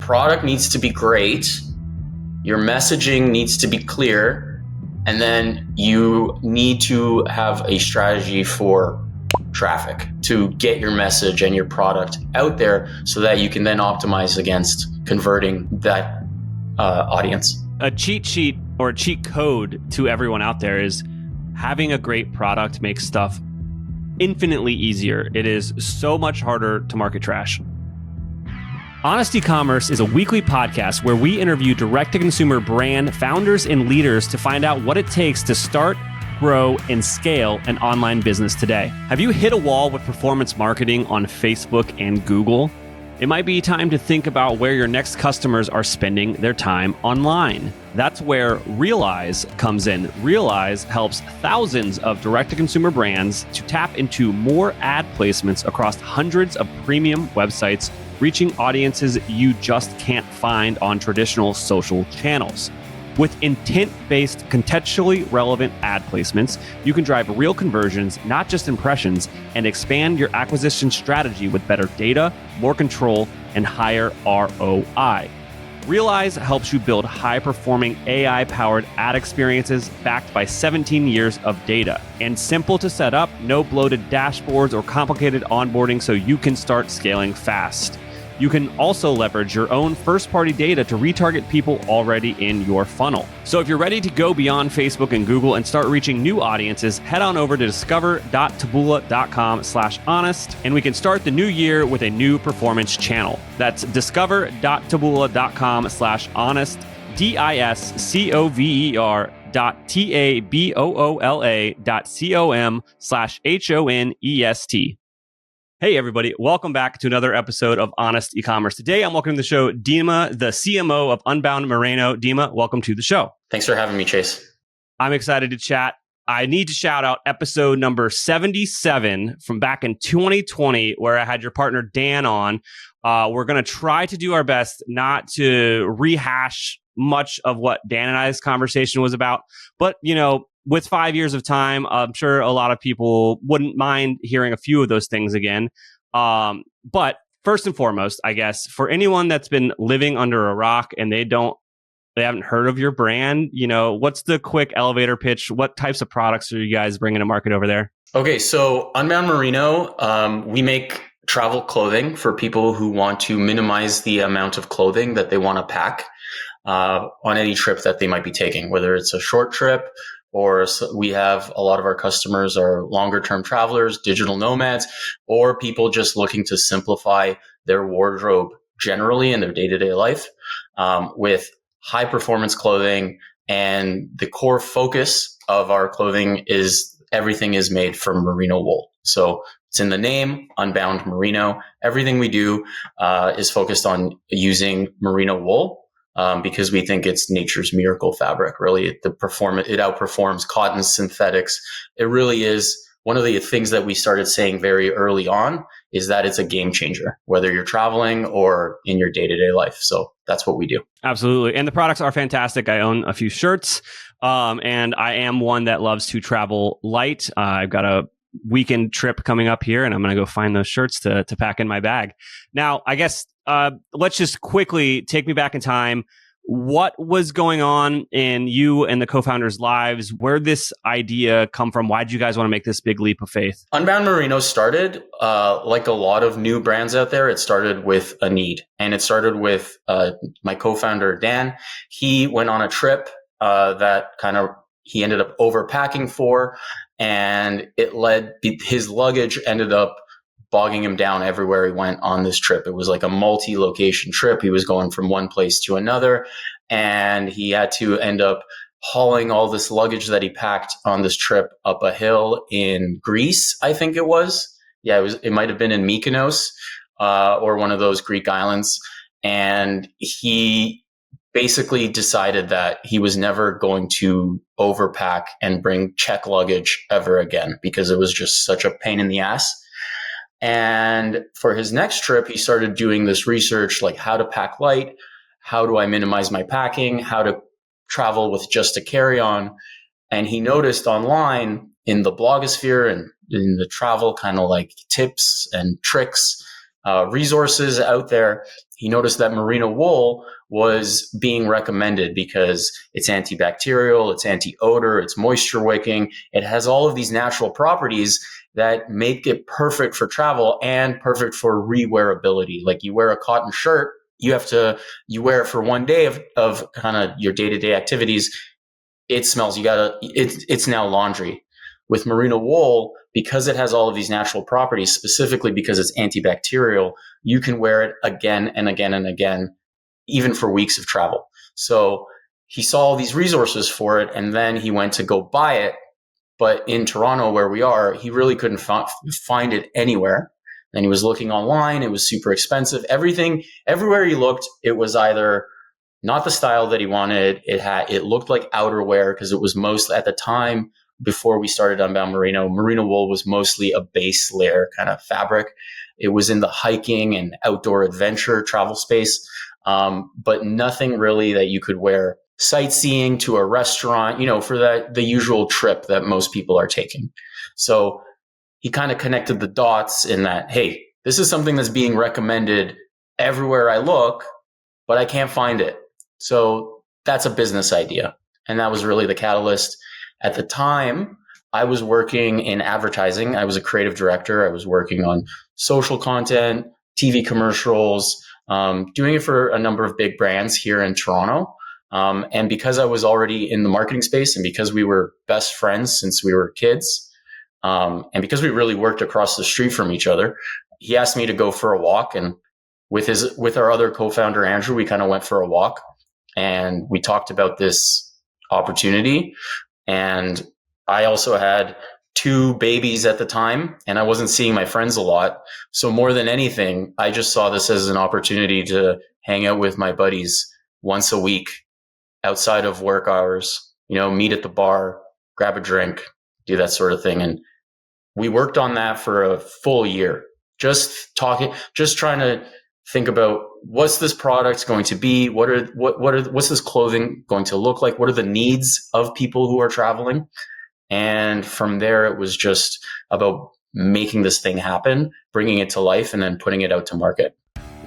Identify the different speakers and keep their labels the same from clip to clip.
Speaker 1: product needs to be great, your messaging needs to be clear, and then you need to have a strategy for traffic to get your message and your product out there so that you can then optimize against converting that audience.
Speaker 2: A cheat sheet or a cheat code to everyone out there is having a great product makes stuff infinitely easier. It is so much harder to market trash. Honest Ecommerce is a weekly podcast where we interview direct-to-consumer brand founders and leaders to find out what it takes to start, grow, and scale an online business today. Have you hit a wall with performance marketing on Facebook and Google? It might be time to think about where your next customers are spending their time online. That's where Realize comes in. Realize helps thousands of direct-to-consumer brands to tap into more ad placements across hundreds of premium websites, reaching audiences you just can't find on traditional social channels. With intent-based, contextually relevant ad placements, you can drive real conversions, not just impressions, and expand your acquisition strategy with better data, more control, and higher ROI. Realize helps you build high-performing AI-powered ad experiences backed by 17 years of data. And simple to set up, no bloated dashboards or complicated onboarding, so you can start scaling fast. You can also leverage your own first-party data to retarget people already in your funnel. So if you're ready to go beyond Facebook and Google and start reaching new audiences, head on over to discover.taboola.com/honest, and we can start the new year with a new performance channel. That's discover.taboola.com/honest, discover.taboola.com/honest. Hey everybody, welcome back to another episode of Honest Ecommerce. Today I'm welcoming to the show Dima, the CMO of Unbound Merino. Dima, welcome to the show.
Speaker 1: Thanks for having me, Chase.
Speaker 2: I'm excited to chat. I need to shout out episode number 77 from back in 2020, where I had your partner Dan on. We're going to try to do our best not to rehash much of what Dan and I's conversation was about, but with 5 years of time, I'm sure a lot of people wouldn't mind hearing a few of those things again. But first and foremost, I guess, for anyone that's been living under a rock and they haven't heard of your brand, what's the quick elevator pitch? What types of products are you guys bringing to market over there?
Speaker 1: Okay, so Unbound Merino, we make travel clothing for people who want to minimize the amount of clothing that they want to pack on any trip that they might be taking, whether it's a short trip, or we have a lot of our customers are longer term travelers, digital nomads, or people just looking to simplify their wardrobe generally in their day-to-day life with high performance clothing. And the core focus of our clothing is everything is made from merino wool. So it's in the name, Unbound Merino. Everything we do is focused on using merino wool. Because we think it's nature's miracle fabric. Really, it outperforms cotton synthetics. It really is one of the things that we started saying very early on is that it's a game changer, whether you're traveling or in your day-to-day life. So that's what we do.
Speaker 2: Absolutely. And the products are fantastic. I own a few shirts, and I am one that loves to travel light. I've got a weekend trip coming up here, and I'm going to go find those shirts to pack in my bag. Now, I guess let's just quickly take me back in time. What was going on in you and the co-founders' lives? Where did this idea come from? Why did you guys want to make this big leap of faith?
Speaker 1: Unbound Merino started, like a lot of new brands out there, it started with a need. And it started with my co-founder, Dan. He went on a trip that he ended up overpacking for, and his luggage ended up bogging him down everywhere he went on this trip. It was like a multi-location trip. He was going from one place to another, and he had to end up hauling all this luggage that he packed on this trip up a hill in Greece, I think it was. Yeah, it might have been in Mykonos or one of those Greek islands. And he basically decided that he was never going to overpack and bring check luggage ever again because it was just such a pain in the ass. And for his next trip, he started doing this research, like how to pack light, how do I minimize my packing, how to travel with just a carry-on. And he noticed online in the blogosphere and in the travel kind of like tips and tricks resources out there, he noticed that merino wool was being recommended because it's antibacterial, it's anti-odor, it's moisture wicking. It has all of these natural properties that make it perfect for travel and perfect for rewearability. Like you wear a cotton shirt, you wear it for one day of kind of your day-to-day activities. It smells. It's now laundry. With merino wool, because it has all of these natural properties, specifically because it's antibacterial, you can wear it again and again and again, even for weeks of travel. So he saw all these resources for it, and then he went to go buy it. But in Toronto, where we are, he really couldn't find it anywhere. And he was looking online. It was super expensive. Everywhere he looked, it was either not the style that he wanted. It looked like outerwear because it was most at the time before we started Unbound Merino. Merino wool was mostly a base layer kind of fabric. It was in the hiking and outdoor adventure travel space, but nothing really that you could wear sightseeing to a restaurant, for the usual trip that most people are taking. So he kind of connected the dots in that, hey, this is something that's being recommended everywhere I look, but I can't find it. So that's a business idea. And that was really the catalyst. At the time, I was working in advertising. I was a creative director. I was working on social content, TV commercials, doing it for a number of big brands here in Toronto. And because I was already in the marketing space and because we were best friends since we were kids, and because we really worked across the street from each other, he asked me to go for a walk. And with our other co-founder, Andrew, we kind of went for a walk and we talked about this opportunity. And I also had 2 babies at the time and I wasn't seeing my friends a lot. So more than anything, I just saw this as an opportunity to hang out with my buddies once a week outside of work hours, meet at the bar, grab a drink, do that sort of thing. And we worked on that for a full year, just trying to think about what's this product going to be? What's this clothing going to look like? What are the needs of people who are traveling? And from there, it was just about making this thing happen, bringing it to life, and then putting it out to market.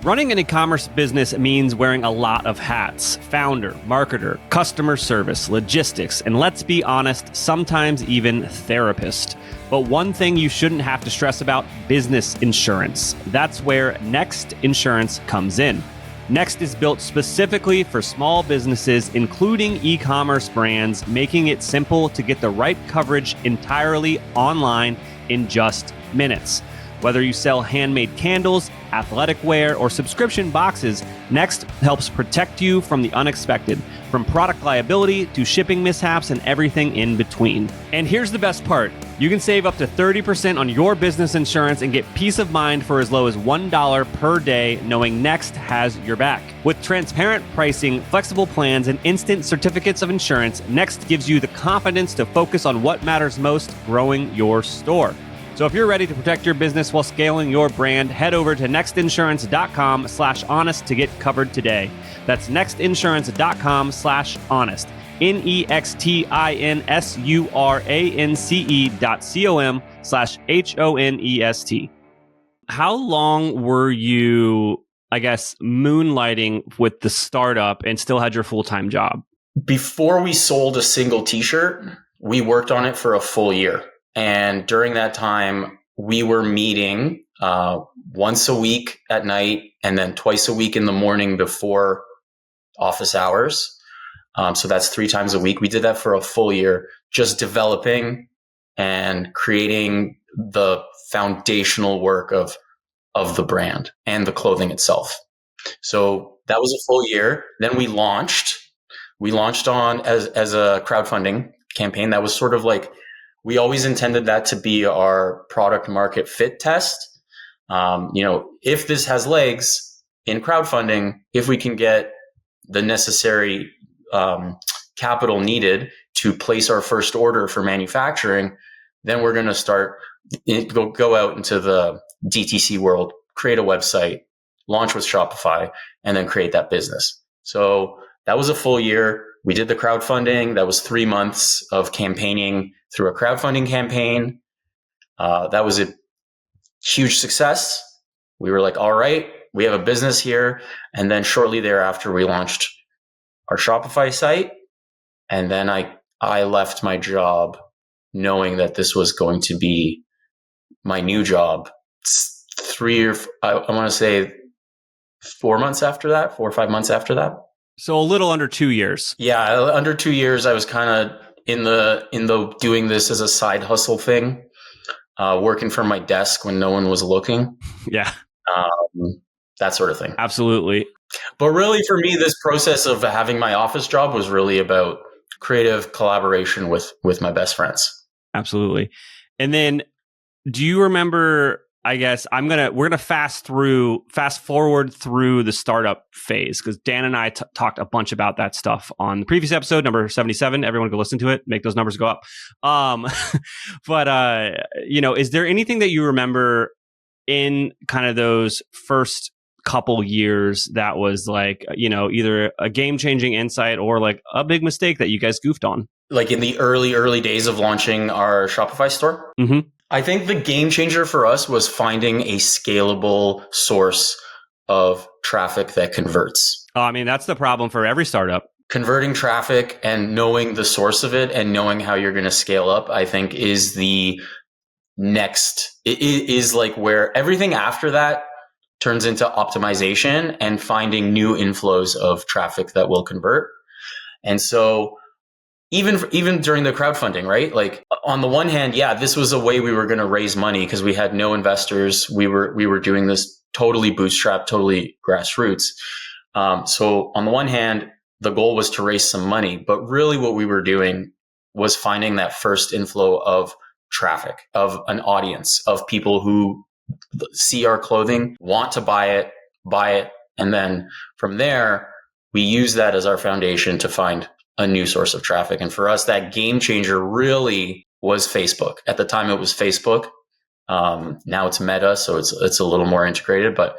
Speaker 2: Running an e-commerce business means wearing a lot of hats: founder, marketer, customer service, logistics, and let's be honest, sometimes even therapist. But one thing you shouldn't have to stress about: business insurance. That's where Next Insurance comes in. Next is built specifically for small businesses, including e-commerce brands, making it simple to get the right coverage entirely online in just minutes. Whether you sell handmade candles, athletic wear, or subscription boxes, Next helps protect you from the unexpected, from product liability to shipping mishaps and everything in between. And here's the best part: you can save up to 30% on your business insurance and get peace of mind for as low as $1 per day, knowing Next has your back. With transparent pricing, flexible plans, and instant certificates of insurance, Next gives you the confidence to focus on what matters most: growing your store. So if you're ready to protect your business while scaling your brand, head over to nextinsurance.com/honest to get covered today. That's nextinsurance.com/honest. nextinsurance.com/honest. How long were you, moonlighting with the startup and still had your full-time job?
Speaker 1: Before we sold a single t-shirt, we worked on it for a full year. And during that time, we were meeting once a week at night and then twice a week in the morning before office hours. So that's 3 times a week. We did that for a full year, just developing and creating the foundational work of the brand and the clothing itself. So that was a full year. Then we launched. We launched on as a crowdfunding campaign. That was sort of like, we always intended that to be our product market fit test. If this has legs in crowdfunding, if we can get the necessary capital needed to place our first order for manufacturing, then we're going to start go out into the DTC world, create a website, launch with Shopify, and then create that business. So that was a full year. We did the crowdfunding. That was 3 months of campaigning through a crowdfunding campaign. That was a huge success. we were like, all right, we have a business here. And then shortly thereafter, we launched our Shopify site. And then I left my job knowing that this was going to be my new job. I want to say 4 months after that, 4 or 5 months after that.
Speaker 2: So a little under 2 years.
Speaker 1: Yeah, under 2 years, I was kind of in the doing this as a side hustle thing, working from my desk when no one was looking.
Speaker 2: Yeah.
Speaker 1: That sort of thing.
Speaker 2: Absolutely.
Speaker 1: But really, for me, this process of having my office job was really about creative collaboration with my best friends.
Speaker 2: Absolutely. And then, do you remember? I guess we're gonna fast forward through the startup phase, because Dan and I talked a bunch about that stuff on the previous episode, number 77. Everyone go listen to it, make those numbers go up. But is there anything that you remember in kind of those first couple years that was like, either a game-changing insight or like a big mistake that you guys goofed on?
Speaker 1: Like in the early days of launching our Shopify store?
Speaker 2: Mm-hmm.
Speaker 1: I think the game changer for us was finding a scalable source of traffic that converts.
Speaker 2: I mean, that's the problem for every startup.
Speaker 1: Converting traffic and knowing the source of it and knowing how you're going to scale up, I think is the next. It is like where everything after that turns into optimization and finding new inflows of traffic that will convert. And so even during the crowdfunding, right? Like on the one hand, yeah, this was a way we were going to raise money because we had no investors. We were doing this totally bootstrapped, totally grassroots. So on the one hand, the goal was to raise some money, but really what we were doing was finding that first inflow of traffic, of an audience, of people who see our clothing, want to buy it. And then from there, we use that as our foundation to find a new source of traffic. And for us, that game changer really was Facebook. At the time, it was Facebook. Now it's Meta, so it's a little more integrated. But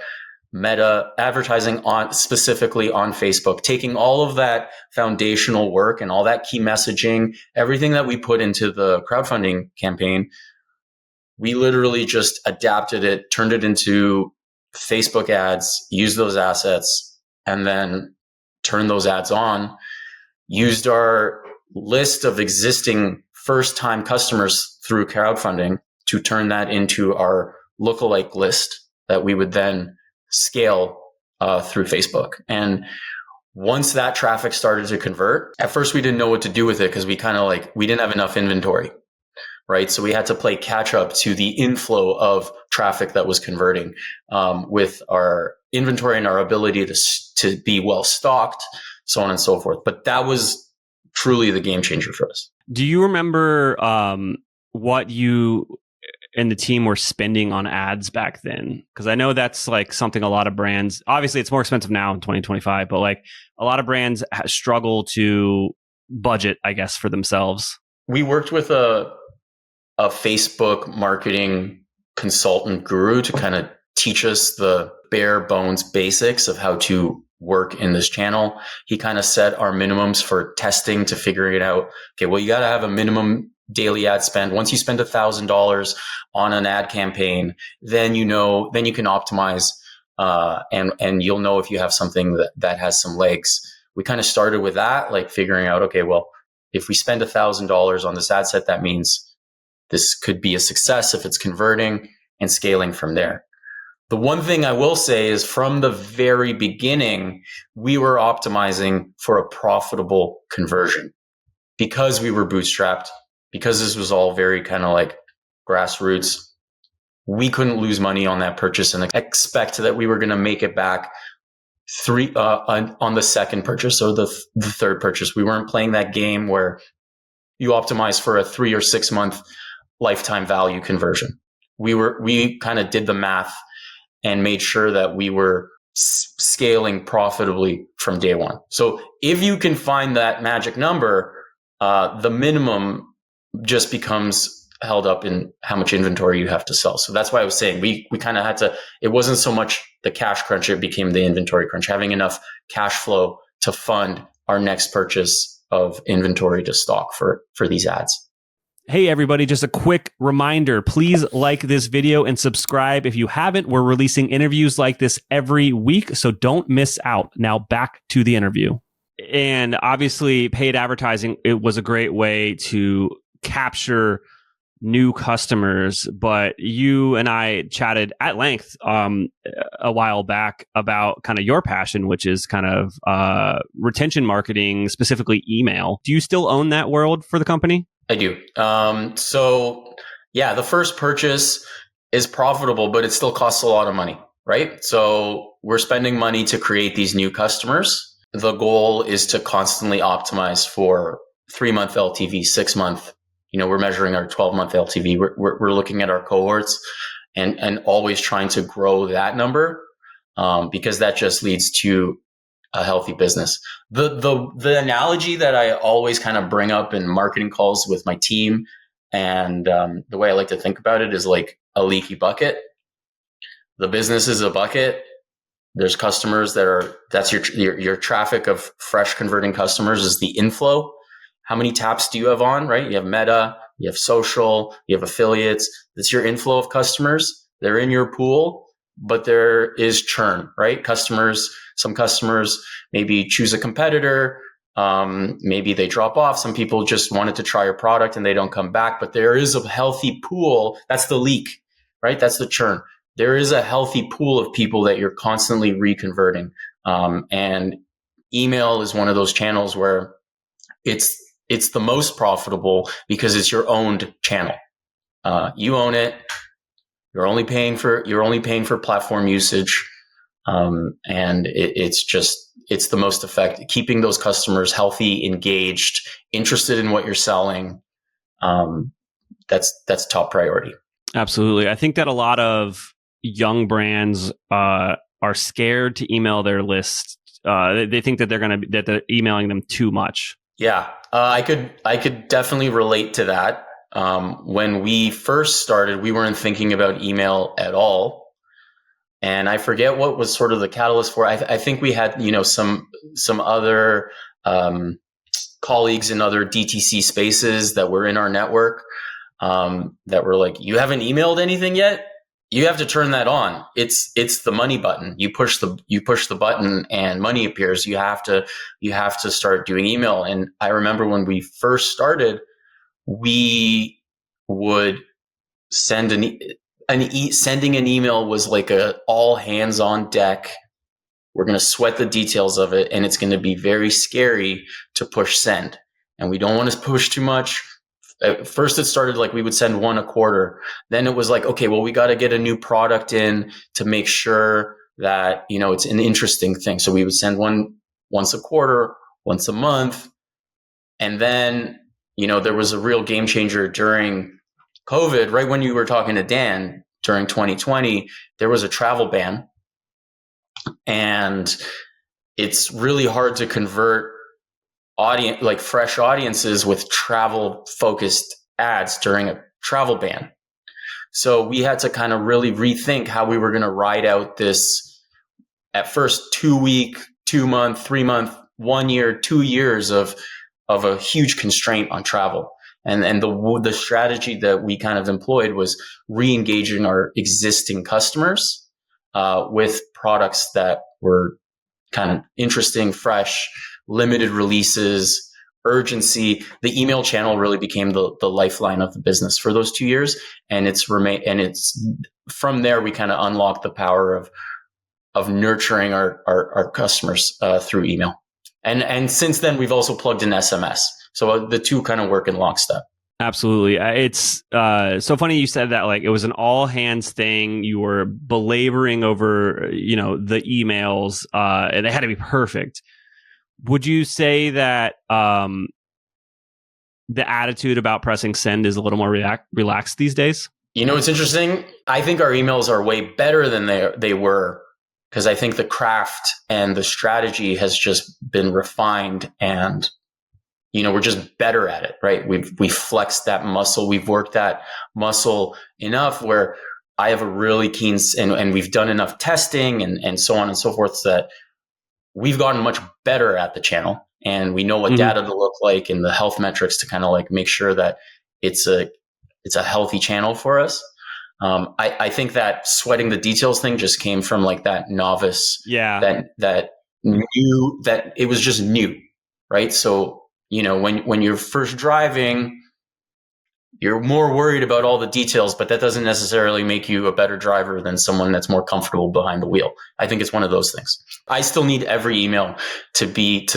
Speaker 1: Meta advertising specifically on Facebook, taking all of that foundational work and all that key messaging, everything that we put into the crowdfunding campaign, we literally just adapted it, turned it into Facebook ads, used those assets, and then turned those ads on. Used our list of existing first-time customers through crowdfunding to turn that into our lookalike list that we would then scale through Facebook. And once that traffic started to convert, at first we didn't know what to do with it because we didn't have enough inventory, right? So we had to play catch up to the inflow of traffic that was converting with our inventory and our ability to be well stocked, so on and so forth. But that was truly the game changer for us.
Speaker 2: Do you remember what you and the team were spending on ads back then? Because I know that's like something a lot of brands, obviously it's more expensive now in 2025, but like a lot of brands struggle to budget, I guess, for themselves.
Speaker 1: We worked with a Facebook marketing consultant guru to kind of teach us the bare bones basics of how to work in this channel. He kind of set our minimums for testing to figuring it out. Okay, well, you got to have a minimum daily ad spend. Once you spend $1,000 on an ad campaign, then you can optimize and you'll know if you have something that has some legs. We kind of started with that, like figuring out, okay, well, if we spend $1,000 on this ad set, that means this could be a success if it's converting, and scaling from there. The one thing I will say is from the very beginning, we were optimizing for a profitable conversion because we were bootstrapped, because this was all very kind of like grassroots. We couldn't lose money on that purchase and expect that we were going to make it back on the second purchase or the third purchase. We weren't playing that game where you optimize for a 3 or 6 month lifetime value conversion. We kind of did the math and made sure that we were scaling profitably from day one. So if you can find that magic number, the minimum just becomes held up in how much inventory you have to sell. So that's why I was saying we kind of had to, it wasn't so much the cash crunch, it became the inventory crunch, having enough cash flow to fund our next purchase of inventory to stock for these ads.
Speaker 2: Hey, everybody, just a quick reminder. Please like this video and subscribe if you haven't. We're releasing interviews like this every week, so don't miss out. Now back to the interview. And obviously, paid advertising, it was a great way to capture new customers. But you and I chatted at length a while back about kind of your passion, which is kind of retention marketing, specifically email. Do you still own that world for the company?
Speaker 1: I do. So yeah, the first purchase is profitable, but it still costs a lot of money, right? So we're spending money to create these new customers. The goal is to constantly optimize for 3-month LTV, 6-month. We're measuring our 12-month LTV. We're looking at our cohorts and always trying to grow that number because that just leads to a healthy business. The analogy that I always kind of bring up in marketing calls with my team, and the way I like to think about it is like a leaky bucket. The business is a bucket. There's customers that's your traffic of fresh converting customers is the inflow. How many taps do you have on, right? You have Meta, you have social, you have affiliates. That's your inflow of customers. They're in your pool, but there is churn, right? Some customers maybe choose a competitor. Maybe they drop off. Some people just wanted to try your product and they don't come back, but there is a healthy pool. That's the leak, right? That's the churn. There is a healthy pool of people that you're constantly reconverting. And email is one of those channels where it's the most profitable because it's your owned channel. You own it. You're only paying for platform usage. And it's the most effective, keeping those customers healthy, engaged, interested in what you're selling. That's top priority.
Speaker 2: Absolutely. I think that a lot of young brands are scared to email their list. They think that they're emailing them too much.
Speaker 1: Yeah, I could definitely relate to that. When we first started, we weren't thinking about email at all. And I forget what was sort of the catalyst for it. I think we had, some other colleagues in other DTC spaces that were in our network that were like, you haven't emailed anything yet? You have to turn that on. It's the money button. You push the button and money appears. You have to start doing email. And I remember when we first started, we would sending an email was like a all hands on deck. We're going to sweat the details of it, and it's going to be very scary to push send. And we don't want to push too much. At first, it started like we would send one a quarter. Then it was like, okay, well, we got to get a new product in to make sure that, it's an interesting thing. So we would send one once a quarter, once a month. And then, there was a real game changer during COVID, right when you were talking to Dan during 2020, there was a travel ban. And it's really hard to convert fresh audiences with travel focused ads during a travel ban. So we had to kind of really rethink how we were going to ride out this at first 2-week, 2-month, 3-month, 1 year, 2 years of a huge constraint on travel. And the strategy that we kind of employed was re-engaging our existing customers with products that were kind of interesting, fresh, limited releases, urgency. The email channel really became the lifeline of the business for those 2 years. And it's from there, we kind of unlocked the power of nurturing our customers through email. And since then, we've also plugged in SMS. So the two kind of work in lockstep.
Speaker 2: Absolutely. It's so funny you said that, like it was an all hands thing. You were belaboring over, the emails, and they had to be perfect. Would you say that the attitude about pressing send is a little more relaxed these days?
Speaker 1: It's interesting. I think our emails are way better than they were, because I think the craft and the strategy has just been refined, and we're just better at it, right? We've flexed that muscle. We've worked that muscle enough where I have a really keen, and we've done enough testing and so on and so forth, so that we've gotten much better at the channel, and we know what data to look like and the health metrics to kind of like make sure that it's a healthy channel for us. I think that sweating the details thing just came from like that novice, that knew that it was just new, right? So, when you're first driving, you're more worried about all the details, but that doesn't necessarily make you a better driver than someone that's more comfortable behind the wheel. I think it's one of those things. I still need every email to be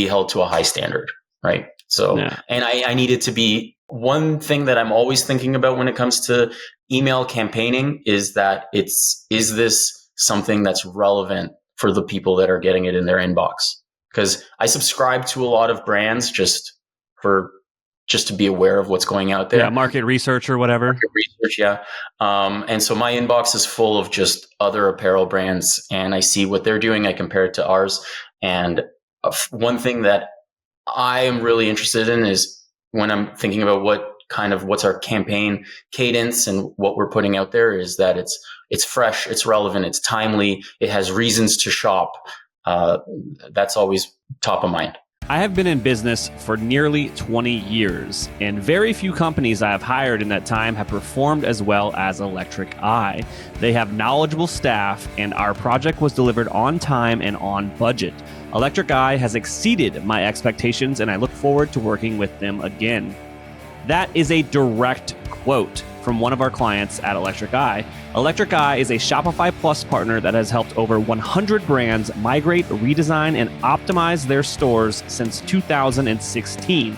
Speaker 1: held to a high standard, right? So, and I need it to be, one thing that I'm always thinking about when it comes to email campaigning is that is this something that's relevant for the people that are getting it in their inbox? Because I subscribe to a lot of brands just to be aware of what's going out there.
Speaker 2: Yeah, market research or whatever.
Speaker 1: Market research, yeah. And so my inbox is full of just other apparel brands, and I see what they're doing. I compare it to ours. And one thing that I am really interested in is when I'm thinking about what's our campaign cadence and what we're putting out there, is that it's fresh, it's relevant, it's timely, it has reasons to shop. That's always top of mind.
Speaker 2: I have been in business for nearly 20 years, and very few companies I have hired in that time have performed as well as Electric Eye. They have knowledgeable staff, and our project was delivered on time and on budget. Electric Eye has exceeded my expectations, and I look forward to working with them again. That is a direct quote from one of our clients at Electric Eye. Electric Eye is a Shopify Plus partner that has helped over 100 brands migrate, redesign, and optimize their stores since 2016.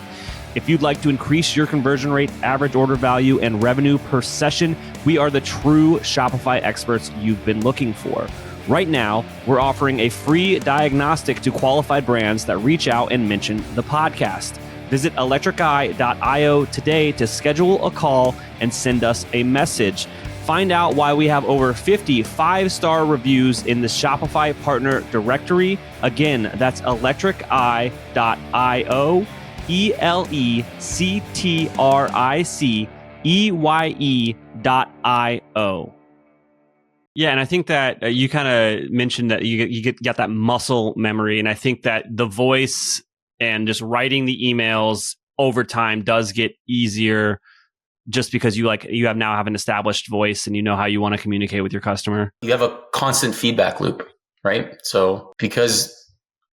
Speaker 2: If you'd like to increase your conversion rate, average order value, and revenue per session, we are the true Shopify experts you've been looking for. Right now, we're offering a free diagnostic to qualified brands that reach out and mention the podcast. Visit electriceye.io today to schedule a call and send us a message. Find out why we have over 50 5-star reviews in the Shopify partner directory. Again, that's electriceye.io, electriceye.io. Yeah, and I think that you kind of mentioned that you got that muscle memory, and I think that the voice and just writing the emails over time does get easier, just because you now have an established voice and you know how you want to communicate with your customer.
Speaker 1: You have a constant feedback loop, right? So because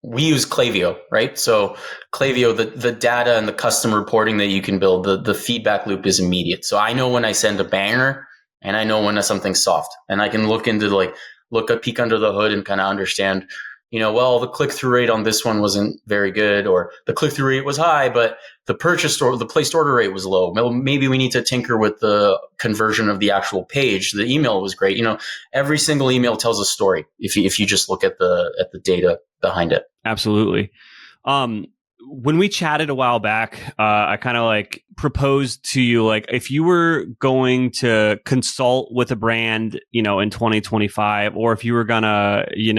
Speaker 1: we use Klaviyo, right? So Klaviyo, the data and the custom reporting that you can build, the feedback loop is immediate. So I know when I send a banger, and I know when something's soft, and I can look peek under the hood and kind of understand, the click-through rate on this one wasn't very good, or the click-through rate was high, but the placed order rate was low. Maybe we need to tinker with the conversion of the actual page. The email was great. Every single email tells a story if you just look at the data behind it.
Speaker 2: Absolutely. When we chatted a while back, I kind of proposed to you, if you were going to consult with a brand, in 2025, or if you were gonna, you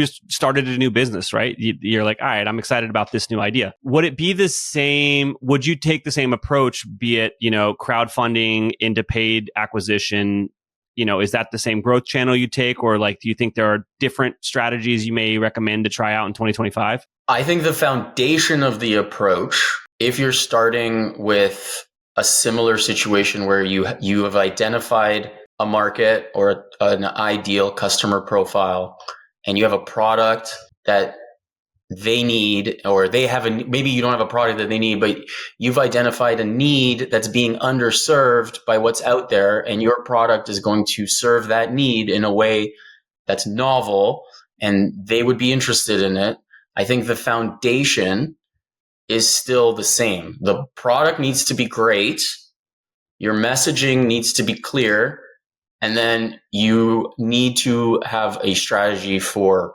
Speaker 2: started a new business, right? You're like, all right, I'm excited about this new idea. Would it be the same? Would you take the same approach, be it, crowdfunding into paid acquisition? Is that the same growth channel you take, or do you think there are different strategies you may recommend to try out in 2025?
Speaker 1: I think the foundation of the approach, if you're starting with a similar situation where you have identified a market or an ideal customer profile, and you have a product that they need, or maybe you don't have a product that they need, but you've identified a need that's being underserved by what's out there, and your product is going to serve that need in a way that's novel, and they would be interested in it. I think the foundation is still the same. The product needs to be great. Your messaging needs to be clear. And then you need to have a strategy for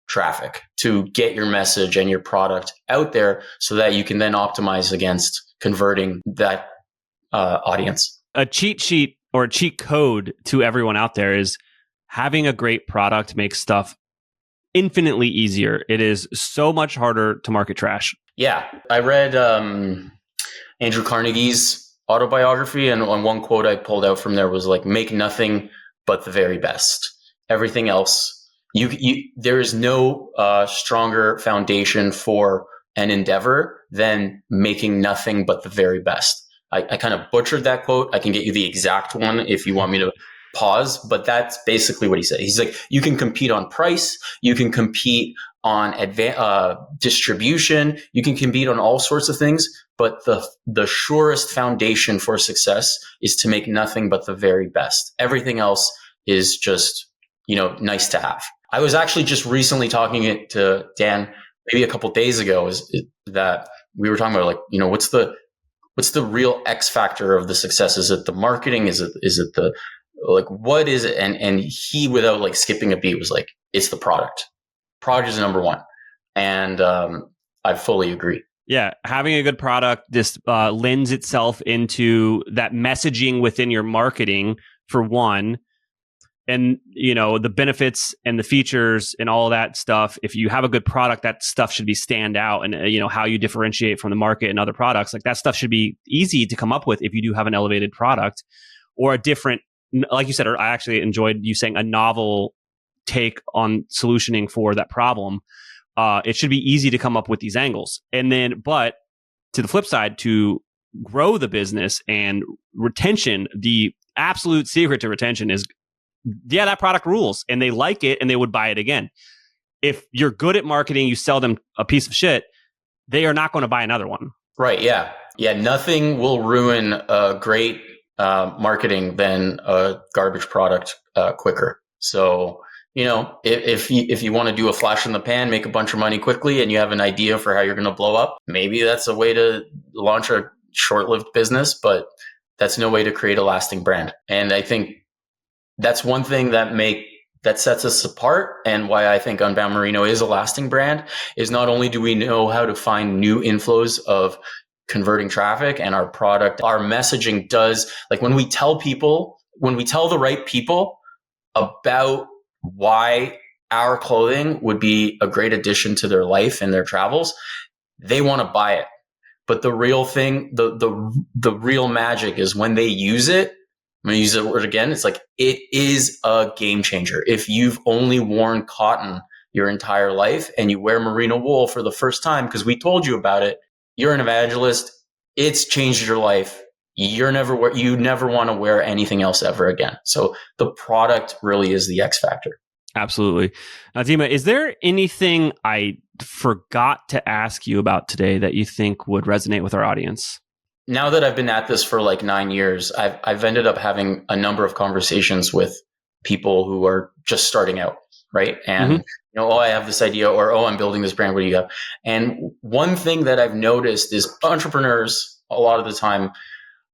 Speaker 1: traffic to get your message and your product out there so that you can then optimize against converting that audience.
Speaker 2: A cheat sheet or a cheat code to everyone out there is having a great product makes stuff infinitely easier. It is so much harder to market trash.
Speaker 1: Yeah. I read Andrew Carnegie's autobiography, and on one quote I pulled out from there was make nothing but the very best. Everything else, there is no stronger foundation for an endeavor than making nothing but the very best. I kind of butchered that quote. I can get you the exact one if you want me to pause, but that's basically what he said. He's like, you can compete on price, you can compete on distribution, you can compete on all sorts of things, but the surest foundation for success is to make nothing but the very best. Everything else is just, nice to have. I was actually just recently talking it to Dan, maybe a couple of days ago, that we were talking about, like, what's the real X factor of the success? Is it the marketing? Is it the, like, what is it? And he, without like skipping a beat, was like, it's the product. Product is number one. And I fully agree.
Speaker 2: Yeah, having a good product just lends itself into that messaging within your marketing, for one. And, the benefits and the features and all that stuff. If you have a good product, that stuff should be stand out. And, how you differentiate from the market and other products, like that stuff should be easy to come up with if you do have an elevated product or a different, like you said, or I actually enjoyed you saying a novel take on solutioning for that problem. It should be easy to come up with these angles. And then, but to the flip side, to grow the business and retention, the absolute secret to retention is, that product rules and they like it and they would buy it again. If you're good at marketing, you sell them a piece of shit, they are not going to buy another one.
Speaker 1: Right. Yeah. Yeah. Nothing will ruin a great marketing than a garbage product quicker. So, if you want to do a flash in the pan, make a bunch of money quickly, and you have an idea for how you're going to blow up, maybe that's a way to launch a short-lived business, but that's no way to create a lasting brand. And I think that's one thing that sets us apart, and why I think Unbound Merino is a lasting brand, is not only do we know how to find new inflows of converting traffic, and our product, our messaging does, like, when we tell the right people about why our clothing would be a great addition to their life and their travels, they want to buy it. But the real thing, the real magic is when they use it. I'm going to use that word again. It's like, it is a game changer. If you've only worn cotton your entire life and you wear merino wool for the first time because we told you about it, you're an evangelist. It's changed your life. You never want to wear anything else ever again. So the product really is the X factor.
Speaker 2: Absolutely. Now, Dima, is there anything I forgot to ask you about today that you think would resonate with our audience?
Speaker 1: Now that I've been at this for like 9 years, I've ended up having a number of conversations with people who are just starting out, right? And I have this idea, or I'm building this brand. What do you have? And one thing that I've noticed is entrepreneurs, a lot of the time,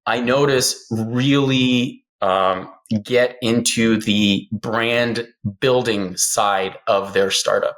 Speaker 1: I notice really get into the brand building side of their startup.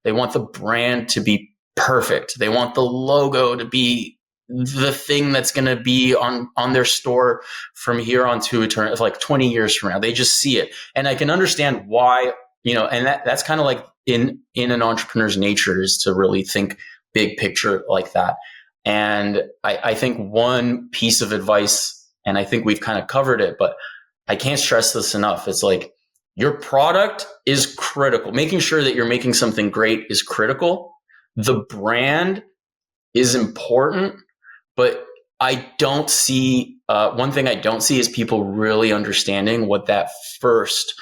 Speaker 1: They want the brand to be perfect. They want the logo to be the thing that's going to be on their store from here on to eternity, like 20 years from now. They just see it. And I can understand why, and that's kind of like in an entrepreneur's nature, is to really think big picture like that. And I think one piece of advice, and I think we've kind of covered it, but I can't stress this enough. It's like, your product is critical. Making sure that you're making something great is critical. The brand is important, but I don't see, one thing I don't see is people really understanding what that first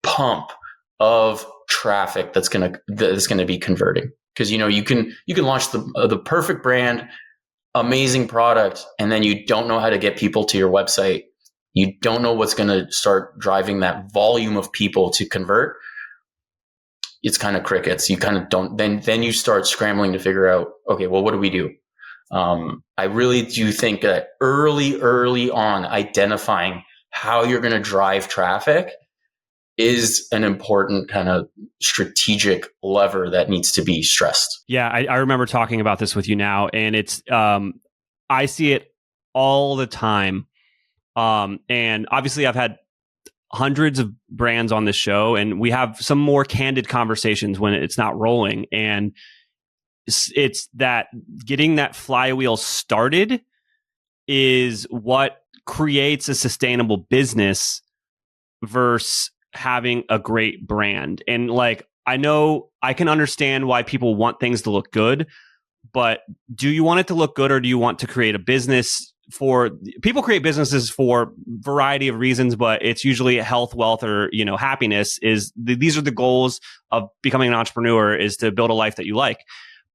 Speaker 1: pump of traffic that's going to be converting. Because, you can launch the perfect brand, amazing product, and then you don't know how to get people to your website. You don't know what's going to start driving that volume of people to convert. It's kind of crickets. You kind of don't, then you start scrambling to figure out, okay, well, what do we do? I really do think that early on, identifying how you're going to drive traffic is an important kind of strategic lever that needs to be stressed.
Speaker 2: Yeah, I remember talking about this with you now, and it's I see it all the time. And obviously, I've had hundreds of brands on this show, and we have some more candid conversations when it's not rolling. And it's that getting that flywheel started is what creates a sustainable business versus having a great brand. And like, I know I can understand why people want things to look good, but do you want it to look good, or do you want to create a business? For people create businesses for a variety of reasons, but it's usually health, wealth, or happiness. These are the goals of becoming an entrepreneur, is to build a life that you like.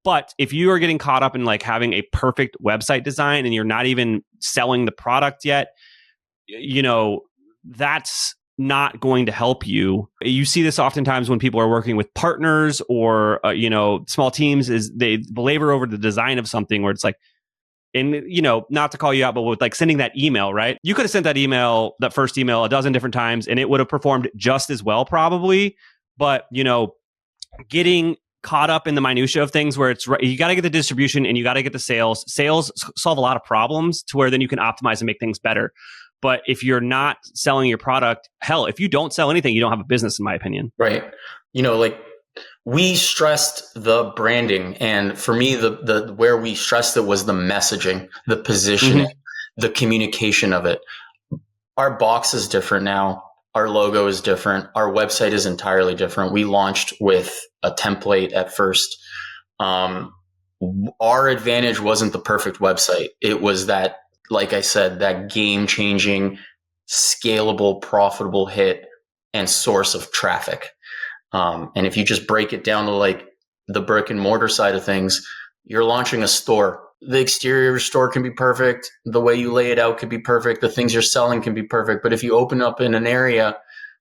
Speaker 2: But if you are getting caught up in like having a perfect website design and you're not even selling the product yet, that's not going to help you. You see this oftentimes when people are working with partners or small teams, is they belabor over the design of something where it's like, and not to call you out, but with like sending that email, right? You could have sent that first email a dozen different times and it would have performed just as well probably. But getting caught up in the minutia of things where you got to get the distribution and you got to get the sales. Sales solve a lot of problems to where then you can optimize and make things better. But if you're not selling your product, hell, if you don't sell anything, you don't have a business, in my opinion.
Speaker 1: Right. We stressed the branding, and for me, the where we stressed it was the messaging, the positioning, the communication of it. Our box is different now. Our logo is different. Our website is entirely different. We launched with a template at first. Our advantage wasn't the perfect website. It was that, like I said, that game-changing, scalable, profitable hit and source of traffic. And if you just break it down to like the brick and mortar side of things, you're launching a store. The exterior of your store can be perfect. The way you lay it out could be perfect. The things you're selling can be perfect. But if you open up in an area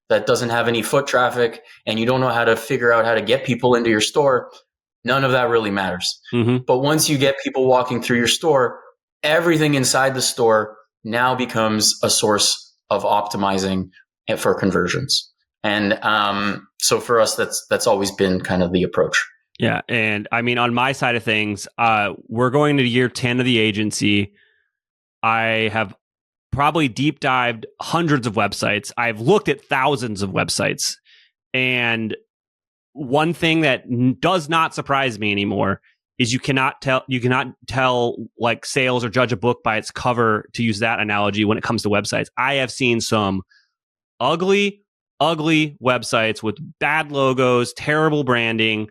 Speaker 1: that doesn't have any foot traffic and you don't know how to figure out how to get people into your store, none of that really matters. But once you get people walking through your store, everything inside the store now becomes a source of optimizing for conversions. And so for us, that's always been kind of the approach.
Speaker 2: Yeah. And I mean, on my side of things, we're going to year 10 of the agency. I have probably deep dived hundreds of websites. I've looked at thousands of websites. And one thing that does not surprise me anymore is you cannot tell like sales or judge a book by its cover, to use that analogy, when it comes to websites. I have seen some ugly websites with bad logos, terrible branding,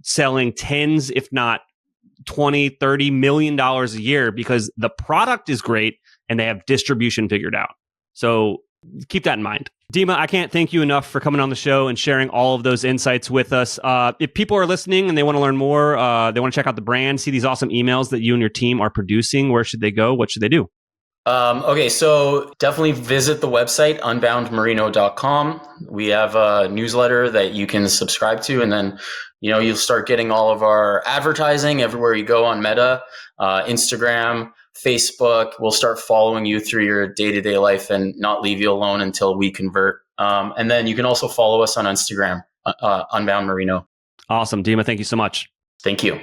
Speaker 2: selling tens, if not 20, 30 million dollars a year because the product is great and they have distribution figured out. So keep that in mind. Dima, I can't thank you enough for coming on the show and sharing all of those insights with us. If people are listening and they want to learn more, they want to check out the brand, see these awesome emails that you and your team are producing, where should they go? What should they do?
Speaker 1: Okay, so definitely visit the website, unboundmerino.com. We have a newsletter that you can subscribe to, and then you'll start getting all of our advertising everywhere you go on Meta, Instagram, Facebook. We'll start following you through your day-to-day life and not leave you alone until we convert. And then you can also follow us on Instagram, Unbound Merino.
Speaker 2: Awesome. Dima, thank you so much.
Speaker 1: Thank you.